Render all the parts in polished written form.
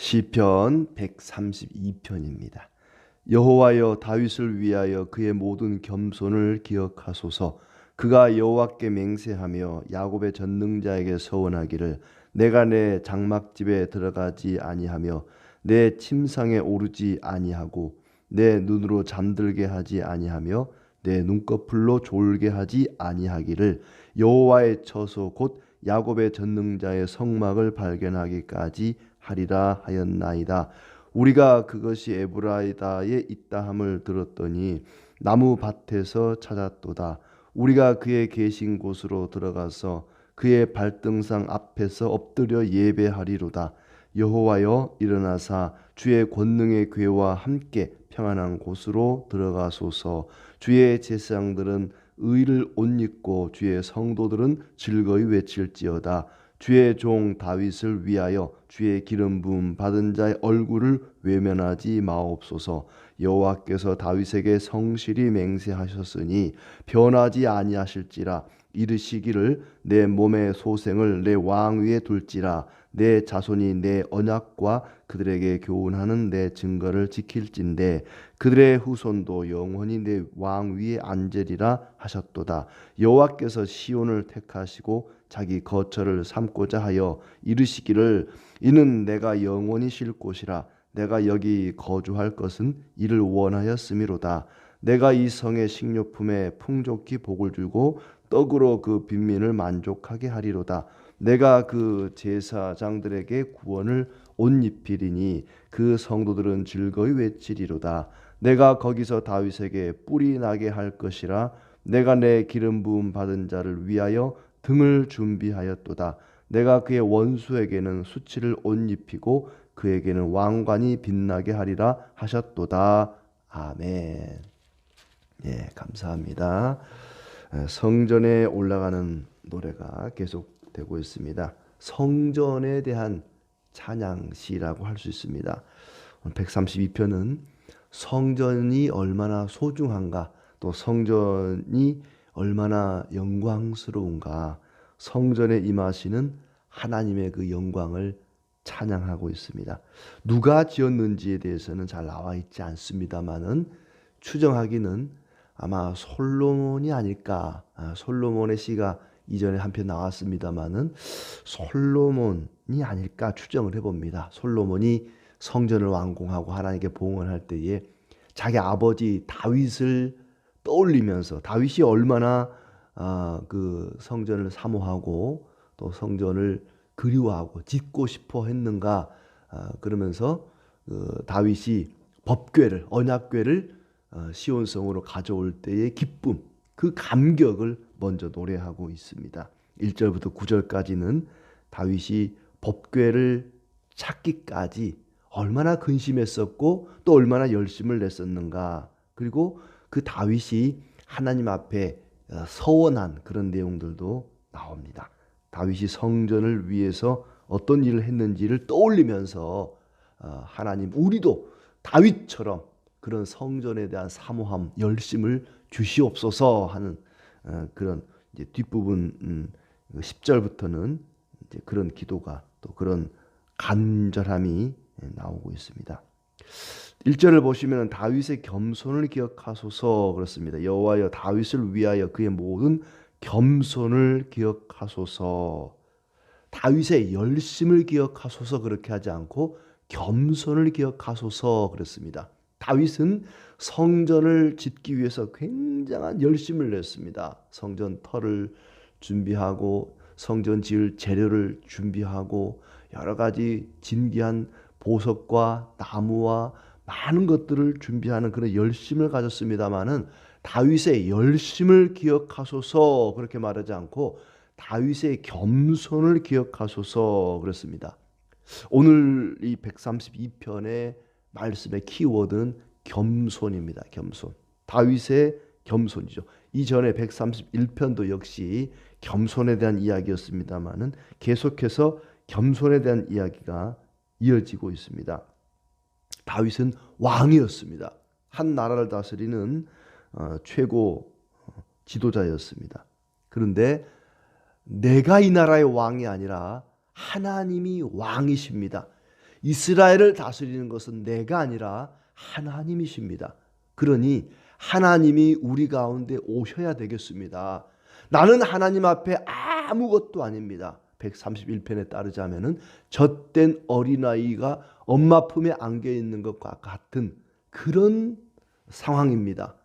시편 132편입니다. 여호와여, 다윗을 위하여 그의 모든 겸손을 기억하소서. 그가 여호와께 맹세하며 야곱의 전능자에게 서원하기를, 내가 내 장막집에 들어가지 아니하며 내 침상에 오르지 아니하고 내 눈으로 잠들게 하지 아니하며 내 눈꺼풀로 졸게 하지 아니하기를, 여호와의 처소 곧 야곱의 전능자의 성막을 발견하기까지 하리라 하였나이다. 우리가 그것이 에브라이다에 있다함을 들었더니 나무 밭에서 찾았도다. 우리가 그의 계신 곳으로 들어가서 그의 발등상 앞에서 엎드려 예배하리로다. 여호와여, 일어나사 주의 권능의 궤와 함께 평안한 곳으로 들어가소서. 주의 제사장들은 의를 옷 입고 주의 성도들은 즐거이 외칠지어다. 주의 종 다윗을 위하여 주의 기름 부음 받은 자의 얼굴을 외면하지 마옵소서. 여호와께서 다윗에게 성실히 맹세하셨으니 변하지 아니하실지라. 이르시기를, 내 몸의 소생을 내 왕 위에 둘지라. 내 자손이 내 언약과 그들에게 교훈하는 내 증거를 지킬진대. 그들의 후손도 영원히 내 왕 위에 앉으리라 하셨도다. 여호와께서 시온을 택하시고 자기 거처를 삼고자 하여 이르시기를, 이는 내가 영원히 쉴 곳이라. 내가 여기 거주할 것은 이를 원하였음이로다. 내가 이 성의 식료품에 풍족히 복을 주고 떡으로 그 빈민을 만족하게 하리로다. 내가 그 제사장들에게 구원을 옷 입히리니 그 성도들은 즐거이 외치리로다. 내가 거기서 다윗에게 뿔이 나게 할 것이라. 내가 내 기름 부음 받은 자를 위하여 등을 준비하였도다. 내가 그의 원수에게는 수치를 옷 입히고 그에게는 왕관이 빛나게 하리라 하셨도다. 아멘. 예, 감사합니다. 성전에 올라가는 노래가 계속되고 있습니다. 성전에 대한 찬양시라고 할 수 있습니다. 132편은 성전이 얼마나 소중한가, 또 성전이 얼마나 영광스러운가, 성전에 임하시는 하나님의 그 영광을 찬양하고 있습니다. 누가 지었는지에 대해서는 잘 나와 있지 않습니다만은 추정하기는 아마 솔로몬이 아닐까. 솔로몬의 시가 이전에 한 편 나왔습니다만은 솔로몬이 아닐까 추정을 해봅니다. 솔로몬이 성전을 완공하고 하나님께 봉헌할 때에 자기 아버지 다윗을 떠올리면서, 다윗이 얼마나 그 성전을 사모하고 또 성전을 그리워하고 짓고 싶어 했는가, 그러면서 그 다윗이 법궤를, 언약궤를 시온성으로 가져올 때의 기쁨, 그 감격을 먼저 노래하고 있습니다. 1절부터 9절까지는 다윗이 법궤를 찾기까지 얼마나 근심했었고 또 얼마나 열심을 냈었는가, 그리고 그 다윗이 하나님 앞에 서원한 그런 내용들도 나옵니다. 다윗이 성전을 위해서 어떤 일을 했는지를 떠올리면서 하나님, 우리도 다윗처럼 그런 성전에 대한 사모함, 열심을 주시옵소서 하는 그런 이제 뒷부분 10절부터는 이제 그런 기도가, 또 그런 간절함이 나오고 있습니다. 1절을 보시면 다윗의 겸손을 기억하소서 그렇습니다. 여호와여, 다윗을 위하여 그의 모든 겸손을 기억하소서. 다윗의 열심을 기억하소서 그렇게 하지 않고 겸손을 기억하소서 그랬습니다. 다윗은 성전을 짓기 위해서 굉장한 열심을 냈습니다. 성전 터를 준비하고 성전 지을 재료를 준비하고 여러 가지 진귀한 보석과 나무와 많은 것들을 준비하는 그런 열심을 가졌습니다마는 다윗의 열심을 기억하소서 그렇게 말하지 않고 다윗의 겸손을 기억하소서 그랬습니다. 오늘 이 132편의 말씀의 키워드는 겸손입니다. 겸손. 다윗의 겸손이죠. 이전에 131편도 역시 겸손에 대한 이야기였습니다마는 계속해서 겸손에 대한 이야기가 이어지고 있습니다. 다윗은 왕이었습니다. 한 나라를 다스리는 최고 지도자였습니다. 그런데 내가 이 나라의 왕이 아니라 하나님이 왕이십니다. 이스라엘을 다스리는 것은 내가 아니라 하나님이십니다. 그러니 하나님이 우리 가운데 오셔야 되겠습니다. 나는 하나님 앞에 아무것도 아닙니다. 131편에 따르자면은 젖된 어린아이가 엄마 품에 안겨 있는 것과 같은 그런 상황입니다.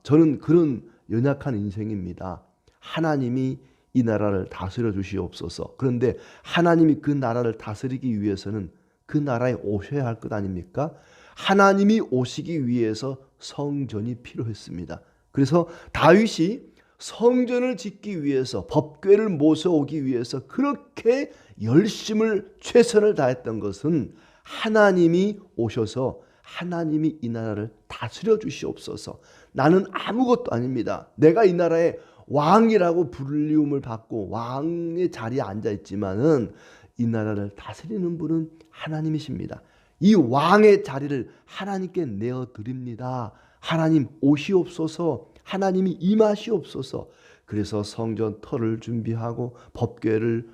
저는 그런 연약한 인생입니다. 하나님이 이 나라를 다스려 주시옵소서. 그런데 하나님이 그 나라를 다스리기 위해서는 그 나라에 오셔야 할 것 아닙니까? 하나님이 오시기 위해서 성전이 필요했습니다. 그래서 다윗이 성전을 짓기 위해서, 법궤를 모셔오기 위해서 그렇게 열심을, 최선을 다했던 것은 하나님이 오셔서 하나님이 이 나라를 다스려 주시옵소서. 나는 아무것도 아닙니다. 내가 이 나라의 왕이라고 불리움을 받고 왕의 자리에 앉아 있지만은 이 나라를 다스리는 분은 하나님이십니다. 이 왕의 자리를 하나님께 내어 드립니다. 하나님 오시옵소서. 하나님이 임하시옵소서. 그래서 성전 터를 준비하고 법궤를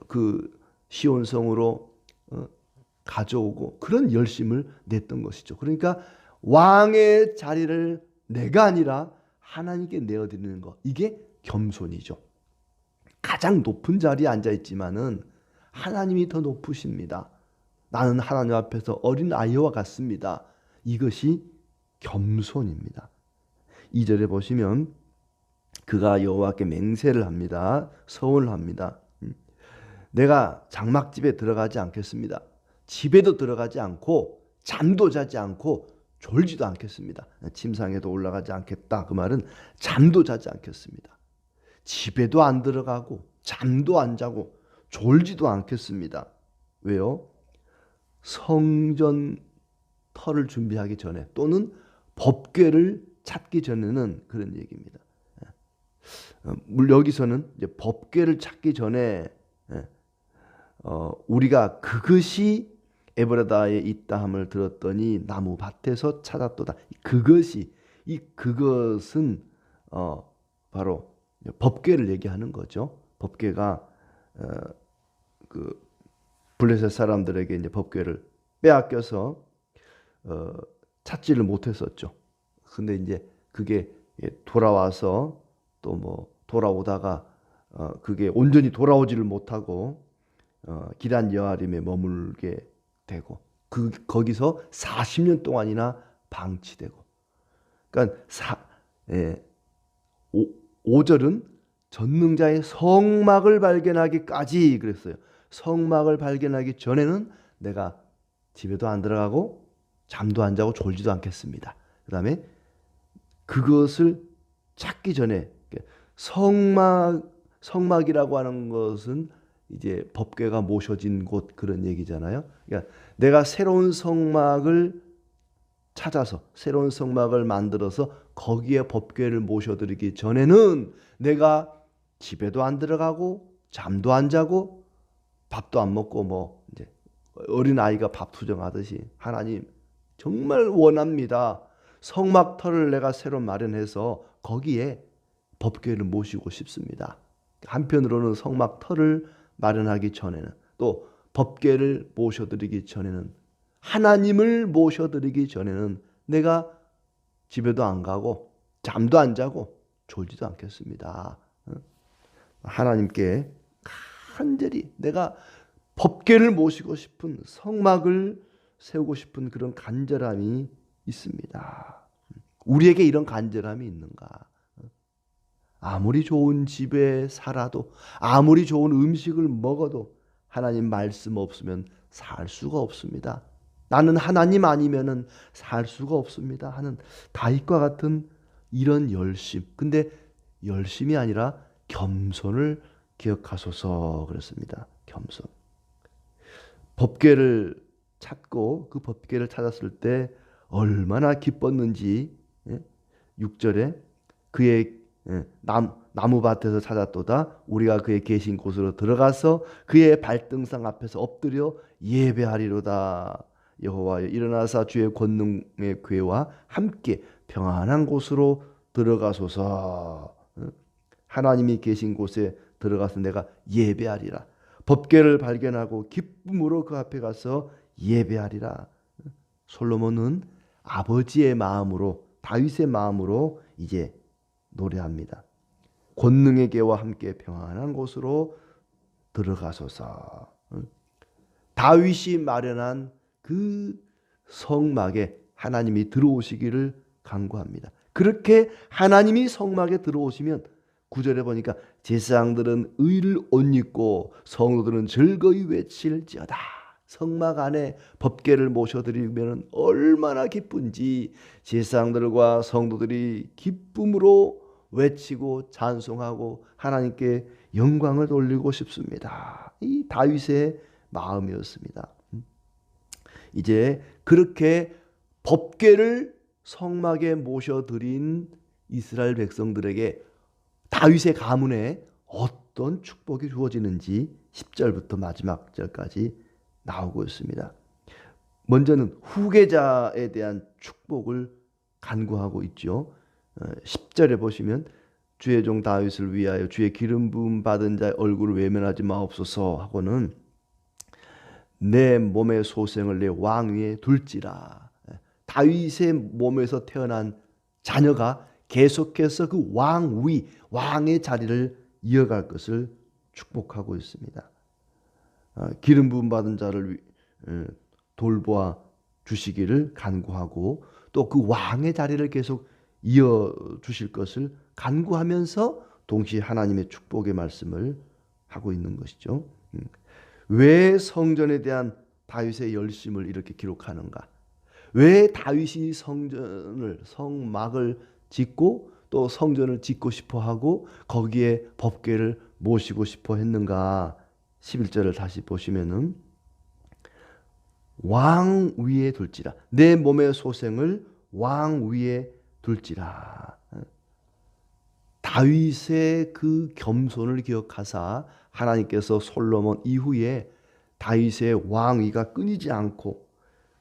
그 시온성으로 가져오고 그런 열심을 냈던 것이죠. 그러니까 왕의 자리를 내가 아니라 하나님께 내어드리는 것, 이게 겸손이죠. 가장 높은 자리에 앉아 있지만은 하나님이 더 높으십니다. 나는 하나님 앞에서 어린 아이와 같습니다. 이것이 겸손입니다. 2절에 보시면 그가 여호와께 맹세를 합니다. 서원을 합니다. 내가 장막집에 들어가지 않겠습니다. 집에도 들어가지 않고 잠도 자지 않고 졸지도 않겠습니다. 침상에도 올라가지 않겠다. 그 말은 잠도 자지 않겠습니다. 집에도 안 들어가고 잠도 안 자고 졸지도 않겠습니다. 왜요? 성전 터를 준비하기 전에 또는 법궤를 찾기 전에는 그런 얘기입니다. 여기서는 이제 법궤를 찾기 전에 우리가 그것이 에브라다에 있다 함을 들었더니 나무 밭에서 찾았도다. 그것은 바로 법궤를 얘기하는 거죠. 법궤가 그 블레셋 사람들에게 이제 법궤를 빼앗겨서 찾지를 못했었죠. 근데 이제 그게 돌아와서 또 뭐 돌아오다가 그게 온전히 돌아오지를 못하고 기란 여아림에 머물게 되고 거기서 40년 동안이나 방치되고. 그러니까 5절은 전능자의 성막을 발견하기까지 그랬어요. 성막을 발견하기 전에는 내가 집에도 안 들어가고 잠도 안 자고 졸지도 않겠습니다. 그 다음에 그것을 찾기 전에 성막이라고 하는 것은 이제 법궤가 모셔진 곳 그런 얘기잖아요. 그러니까 내가 새로운 성막을 찾아서 새로운 성막을 만들어서 거기에 법궤를 모셔드리기 전에는 내가 집에도 안 들어가고 잠도 안 자고 밥도 안 먹고 뭐 이제 어린 아이가 밥 투정하듯이 하나님 정말 원합니다. 성막터를 내가 새로 마련해서 거기에 법궤를 모시고 싶습니다. 한편으로는 성막터를 마련하기 전에는 또 법궤를 모셔드리기 전에는 하나님을 모셔드리기 전에는 내가 집에도 안 가고 잠도 안 자고 졸지도 않겠습니다. 하나님께 간절히 내가 법궤를 모시고 싶은 성막을 세우고 싶은 그런 간절함이 있습니다. 우리에게 이런 간절함이 있는가? 아무리 좋은 집에 살아도 아무리 좋은 음식을 먹어도 하나님 말씀 없으면 살 수가 없습니다. 나는 하나님 아니면은 살 수가 없습니다 하는 다윗과 같은 이런 열심. 근데 열심이 아니라 겸손을 기억하소서 그랬습니다. 겸손. 법궤를 찾고 그 법궤를 찾았을 때 얼마나 기뻤는지 6절에 그의 나무밭에서 찾았도다. 우리가 그의 계신 곳으로 들어가서 그의 발등상 앞에서 엎드려 예배하리로다. 여호와여 일어나사 주의 권능의 궤와 함께 평안한 곳으로 들어가소서. 하나님이 계신 곳에 들어가서 내가 예배하리라. 법궤를 발견하고 기쁨으로 그 앞에 가서 예배하리라. 솔로몬은 아버지의 마음으로, 다윗의 마음으로 이제 노래합니다. 권능에게와 함께 평안한 곳으로 들어가소서. 다윗이 마련한 그 성막에 하나님이 들어오시기를 간구합니다. 그렇게 하나님이 성막에 들어오시면 9절에 보니까 제사장들은 의를 옷 입고 성도들은 즐거이 외칠지어다. 성막 안에 법궤를 모셔드리면 얼마나 기쁜지 제사장들과 성도들이 기쁨으로 외치고 찬송하고 하나님께 영광을 돌리고 싶습니다. 이 다윗의 마음이었습니다. 이제 그렇게 법궤를 성막에 모셔드린 이스라엘 백성들에게 다윗의 가문에 어떤 축복이 주어지는지 10절부터 마지막 절까지 나오고 있습니다. 먼저는 후계자에 대한 축복을 간구하고 있죠. 10절에 보시면 주의 종 다윗을 위하여 주의 기름 부음 받은 자의 얼굴을 외면하지 마옵소서 하고는 내 몸의 소생을 내 왕 위에 둘지라. 다윗의 몸에서 태어난 자녀가 계속해서 그 왕위, 왕의 자리를 이어갈 것을 축복하고 있습니다. 기름 부음 받은 자를 돌보아 주시기를 간구하고 또 그 왕의 자리를 계속 이어 주실 것을 간구하면서 동시에 하나님의 축복의 말씀을 하고 있는 것이죠. 왜 성전에 대한 다윗의 열심을 이렇게 기록하는가? 왜 다윗이 성막을 짓고 또 성전을 짓고 싶어 하고 거기에 법궤를 모시고 싶어 했는가? 11절을 다시 보시면은 왕 위에 둘지라. 내 몸의 소생을 왕 위에 둘지라. 다윗의 그 겸손을 기억하사 하나님께서 솔로몬 이후에 다윗의 왕위가 끊이지 않고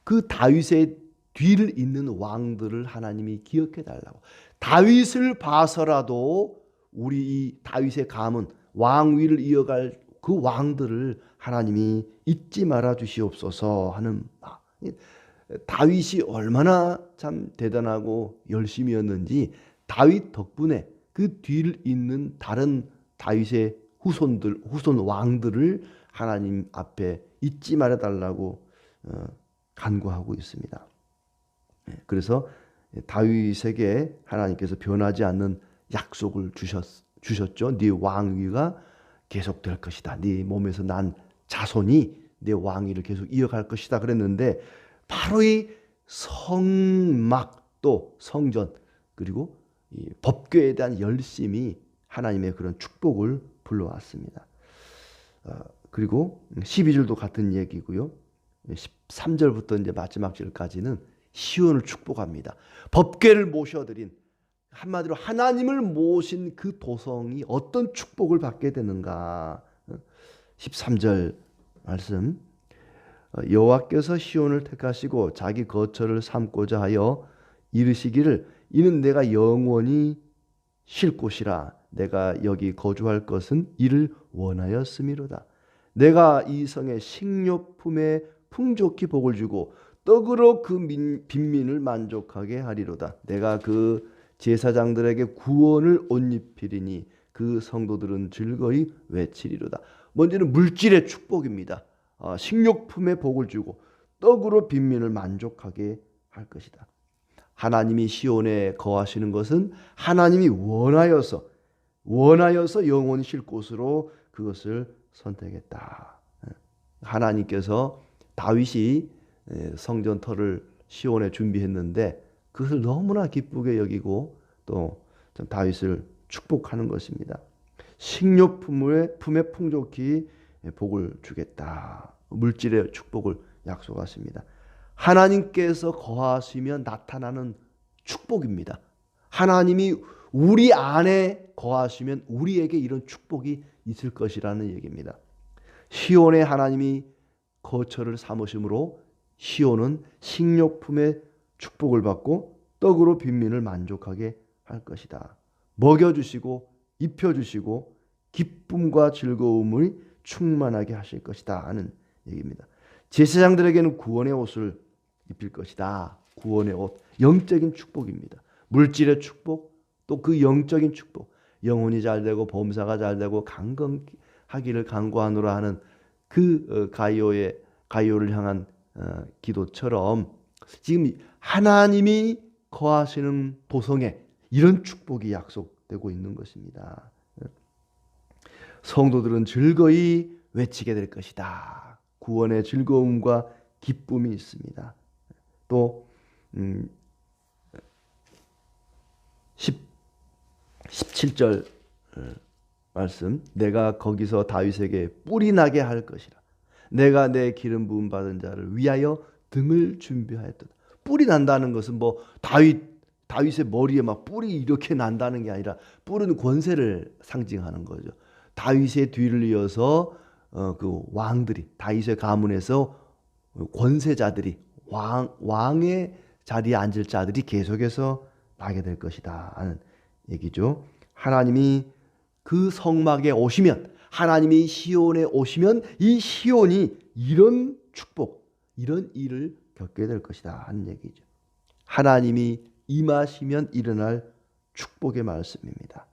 그 다윗의 뒤를 잇는 왕들을 하나님이 기억해 달라고. 다윗을 봐서라도 우리 이 다윗의 가문 왕위를 이어갈 그 왕들을 하나님이 잊지 말아 주시옵소서 하는 다윗이 얼마나 참 대단하고 열심이었는지 다윗 덕분에 그 뒤를 잇는 다른 다윗의 후손 왕들을 하나님 앞에 잊지 말아 달라고 간구하고 있습니다. 그래서 다윗에게 하나님께서 변하지 않는 약속을 주셨죠. 네 왕위가 계속될 것이다. 네 몸에서 난 자손이 네 왕위를 계속 이어갈 것이다 그랬는데 바로 이 성막 또 성전 그리고 이 법궤에 대한 열심이 하나님의 그런 축복을 불러왔습니다. 그리고 12절도 같은 얘기고요. 13절부터 이제 마지막 절까지는 시온을 축복합니다. 법궤를 모셔드린 한마디로 하나님을 모신 그 도성이 어떤 축복을 받게 되는가. 13절 말씀 여호와께서 시온을 택하시고 자기 거처를 삼고자 하여 이르시기를 이는 내가 영원히 쉴 곳이라 내가 여기 거주할 것은 이를 원하였음이로다. 내가 이 성에 식료품에 풍족히 복을 주고 떡으로 그 빈민을 만족하게 하리로다. 내가 그 제사장들에게 구원을 옷 입히리니 그 성도들은 즐거이 외치리로다. 먼저는 물질의 축복입니다. 식료품에 복을 주고 떡으로 빈민을 만족하게 할 것이다. 하나님이 시온에 거하시는 것은 하나님이 원하여서 영원히 쉴 곳으로 그것을 선택했다. 하나님께서 다윗이 성전터를 시온에 준비했는데 그것을 너무나 기쁘게 여기고 또 다윗을 축복하는 것입니다. 식료품에 풍족히 복을 주겠다. 물질의 축복을 약속하십니다. 하나님께서 거하시면 나타나는 축복입니다. 하나님이 우리 안에 거하시면 우리에게 이런 축복이 있을 것이라는 얘기입니다. 시온에 하나님이 거처를 삼으심으로 시온은 식료품의 축복을 받고 떡으로 빈민을 만족하게 할 것이다. 먹여주시고 입혀주시고 기쁨과 즐거움을 충만하게 하실 것이다 하는 얘기입니다. 제사장들에게는 구원의 옷을 입힐 것이다. 구원의 옷, 영적인 축복입니다. 물질의 축복, 또 그 영적인 축복, 영혼이 잘되고 범사가 잘되고 강건하기를 간구하노라 하는 그 가이오를 향한 기도처럼 지금 하나님이 거하시는 도성에 이런 축복이 약속되고 있는 것입니다. 성도들은 즐거이 외치게 될 것이다. 구원의 즐거움과 기쁨이 있습니다. 또 17절 말씀, 내가 거기서 다윗에게 뿔이 나게 할 것이라. 내가 내 기름 부음 받은 자를 위하여 등을 준비하였다. 뿔이 난다는 것은 뭐 다윗의 머리에 막 뿔이 이렇게 난다는 게 아니라, 뿔은 권세를 상징하는 거죠. 다윗의 뒤를 이어서 그 왕들이, 다윗의 가문에서 권세자들이, 왕의 자리에 앉을 자들이 계속해서 나게 될 것이다 하는 얘기죠. 하나님이 그 성막에 오시면, 하나님이 시온에 오시면 이 시온이 이런 축복, 이런 일을 겪게 될 것이다 하는 얘기죠. 하나님이 임하시면 일어날 축복의 말씀입니다.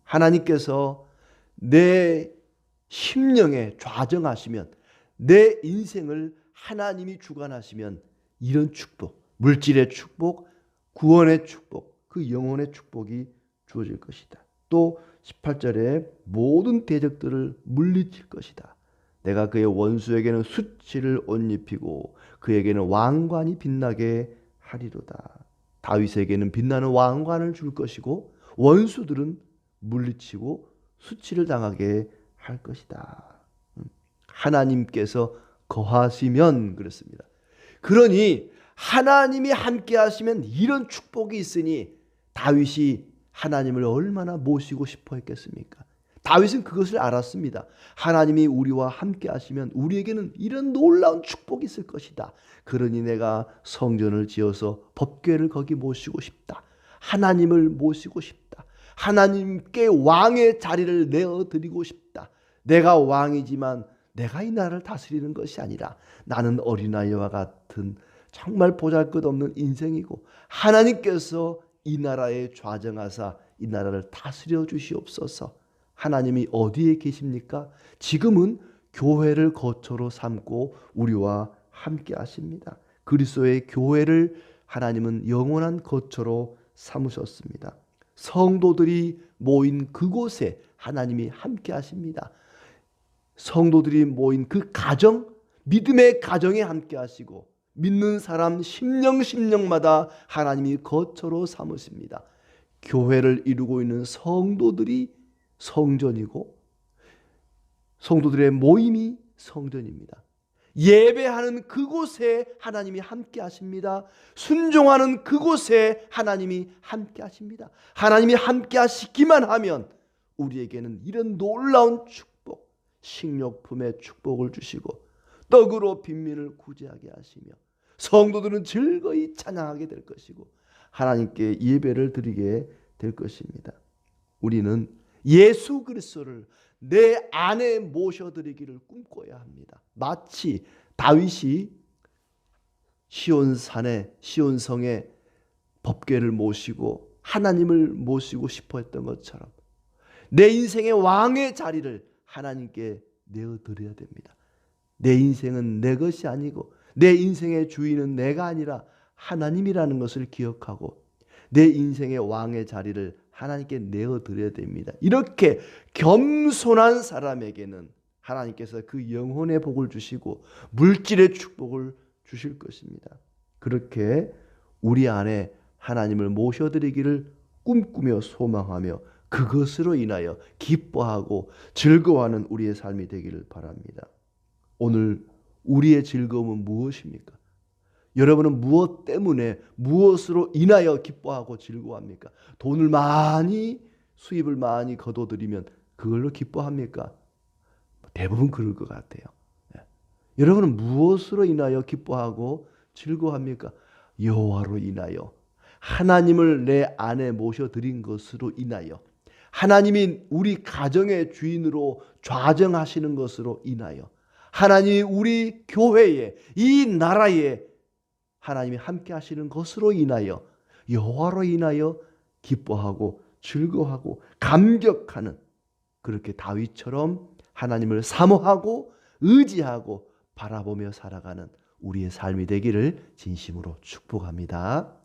하나님께서 내 심령에 좌정하시면, 내 인생을 하나님이 주관하시면 이런 축복, 물질의 축복, 구원의 축복, 그 영혼의 축복이 주어질 것이다. 또 18절에 모든 대적들을 물리칠 것이다. 내가 그의 원수에게는 수치를 옷 입히고 그에게는 왕관이 빛나게 하리로다. 다윗에게는 빛나는 왕관을 줄 것이고 원수들은 물리치고 수치를 당하게 할 것이다. 하나님께서 거하시면 그렇습니다. 그러니 하나님이 함께 하시면 이런 축복이 있으니 다윗이 하나님을 얼마나 모시고 싶어 했겠습니까? 다윗은 그것을 알았습니다. 하나님이 우리와 함께 하시면 우리에게는 이런 놀라운 축복이 있을 것이다. 그러니 내가 성전을 지어서 법궤를 거기 모시고 싶다. 하나님을 모시고 싶다. 하나님께 왕의 자리를 내어드리고 싶다. 내가 왕이지만 내가 이 나라를 다스리는 것이 아니라 나는 어린아이와 같은 정말 보잘것없는 인생이고 하나님께서 이 나라에 좌정하사 이 나라를 다스려 주시옵소서. 하나님이 어디에 계십니까? 지금은 교회를 거처로 삼고 우리와 함께 하십니다. 그리스도의 교회를 하나님은 영원한 거처로 삼으셨습니다. 성도들이 모인 그곳에 하나님이 함께 하십니다. 성도들이 모인 그 가정, 믿음의 가정에 함께 하시고 믿는 사람 심령마다 하나님이 거처로 삼으십니다. 교회를 이루고 있는 성도들이 성전이고 성도들의 모임이 성전입니다. 예배하는 그곳에 하나님이 함께 하십니다. 순종하는 그곳에 하나님이 함께 하십니다. 하나님이 함께 하시기만 하면 우리에게는 이런 놀라운 축복, 식료품의 축복을 주시고 떡으로 빈민을 구제하게 하시며 성도들은 즐거이 찬양하게 될 것이고 하나님께 예배를 드리게 될 것입니다. 우리는 예수 그리스도를 내 안에 모셔드리기를 꿈꿔야 합니다. 마치 다윗이 시온성에 법궤를 모시고 하나님을 모시고 싶어 했던 것처럼 내 인생의 왕의 자리를 하나님께 내어드려야 됩니다. 내 인생은 내 것이 아니고 내 인생의 주인은 내가 아니라 하나님이라는 것을 기억하고 내 인생의 왕의 자리를 하나님께 내어드려야 됩니다. 이렇게 겸손한 사람에게는 하나님께서 그 영혼의 복을 주시고 물질의 축복을 주실 것입니다. 그렇게 우리 안에 하나님을 모셔드리기를 꿈꾸며 소망하며 그것으로 인하여 기뻐하고 즐거워하는 우리의 삶이 되기를 바랍니다. 오늘 우리의 즐거움은 무엇입니까? 여러분은 무엇 때문에, 무엇으로 인하여 기뻐하고 즐거워합니까? 돈을 많이, 수입을 많이 거둬들이면 그걸로 기뻐합니까? 대부분 그럴 것 같아요. 여러분은 무엇으로 인하여 기뻐하고 즐거워합니까? 여호와로 인하여, 하나님을 내 안에 모셔드린 것으로 인하여, 하나님이 우리 가정의 주인으로 좌정하시는 것으로 인하여, 하나님이 우리 교회에, 이 나라에 하나님이 함께 하시는 것으로 인하여, 여호와로 인하여 기뻐하고 즐거워하고 감격하는, 그렇게 다윗처럼 하나님을 사모하고 의지하고 바라보며 살아가는 우리의 삶이 되기를 진심으로 축복합니다.